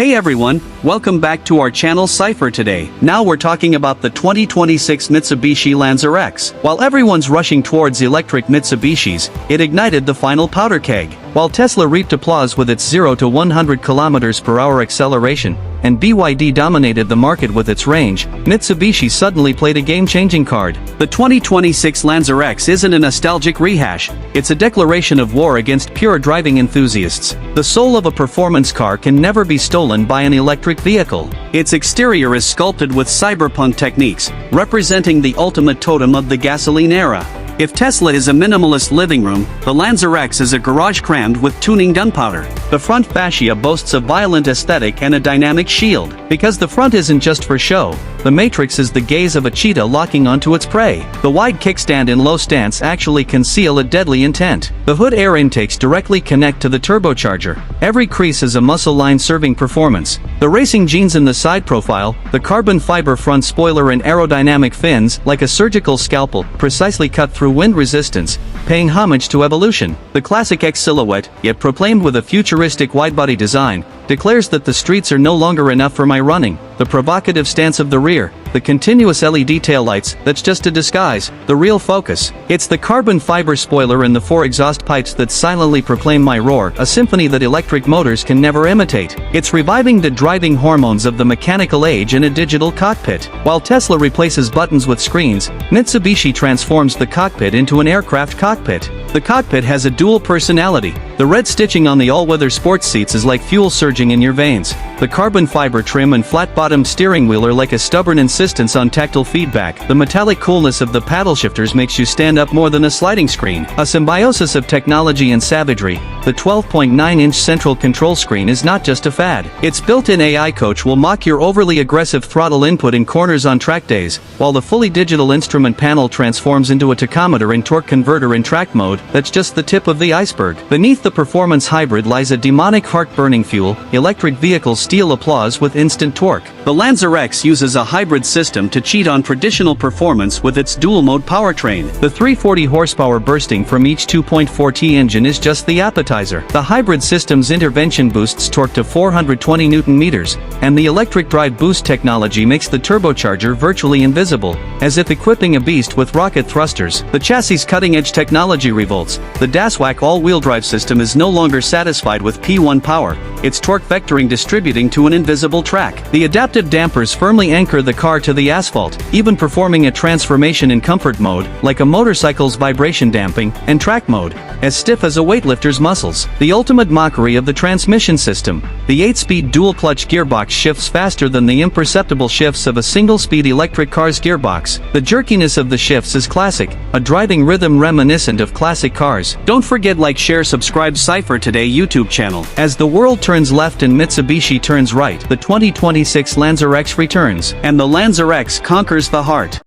Hey everyone, welcome back to our channel Cypher today. Now we're talking about the 2026 Mitsubishi Lancer X. While everyone's rushing towards electric Mitsubishis, it ignited the final powder keg. While Tesla reaped applause with its 0 to 100 km/h acceleration, and BYD dominated the market with its range, Mitsubishi suddenly played a game-changing card. The 2026 Lancer X isn't a nostalgic rehash, it's a declaration of war against pure driving enthusiasts. The soul of a performance car can never be stolen by an electric vehicle. Its exterior is sculpted with cyberpunk techniques, representing the ultimate totem of the gasoline era. If Tesla is a minimalist living room, the Lancer X is a garage crammed with tuning gunpowder. The front fascia boasts a violent aesthetic and a dynamic shield. Because the front isn't just for show, the matrix is the gaze of a cheetah locking onto its prey. The wide kickstand in low stance actually conceal a deadly intent. The hood air intakes directly connect to the turbocharger. Every crease is a muscle line serving performance. The racing genes in the side profile, the carbon fiber front spoiler and aerodynamic fins, like a surgical scalpel, precisely cut through wind resistance, paying homage to evolution. The classic X silhouette, yet proclaimed with a futuristic widebody design, declares that the streets are no longer enough for my running. The provocative stance of the rear, the continuous LED taillights, that's just a disguise, the real focus. It's the carbon fiber spoiler and the 4 exhaust pipes that silently proclaim my roar, a symphony that electric motors can never imitate. It's reviving the driving hormones of the mechanical age in a digital cockpit. While Tesla replaces buttons with screens, Mitsubishi transforms the cockpit into an aircraft cockpit. The cockpit has a dual personality. The red stitching on the all-weather sports seats is like fuel surging in your veins. The carbon fiber trim and flat-bottomed steering wheel are like a stubborn insistence on tactile feedback. The metallic coolness of the paddle shifters makes you stand up more than a sliding screen. A symbiosis of technology and savagery, the 12.9-inch central control screen is not just a fad. Its built-in AI coach will mock your overly aggressive throttle input in corners on track days, while the fully digital instrument panel transforms into a tachometer and torque converter in track mode. That's just the tip of the iceberg. Beneath the performance hybrid lies a demonic heart-burning fuel. Electric vehicles steal applause with instant torque. The Lancer X uses a hybrid system to cheat on traditional performance with its dual-mode powertrain. The 340 horsepower bursting from each 2.4T engine is just the appetizer. The hybrid system's intervention boosts torque to 420 Nm, and the electric drive boost technology makes the turbocharger virtually invisible, as if equipping a beast with rocket thrusters. The chassis' cutting-edge technology revolts. The DASWAC all-wheel drive system is no longer satisfied with P1 power, its torque vectoring distributing to an invisible track. The adaptive dampers firmly anchor the car to the asphalt, even performing a transformation in comfort mode, like a motorcycle's vibration damping, and track mode, as stiff as a weightlifter's muscles. The ultimate mockery of the transmission system. The 8-speed dual-clutch gearbox shifts faster than the imperceptible shifts of a single-speed electric car's gearbox. The jerkiness of the shifts is classic, a driving rhythm reminiscent of classic cars. Don't forget like, share, subscribe Cypher Today YouTube channel. As the world turns left and Mitsubishi turns right, the 2026 Lancer X returns, and the Lancer X conquers the heart.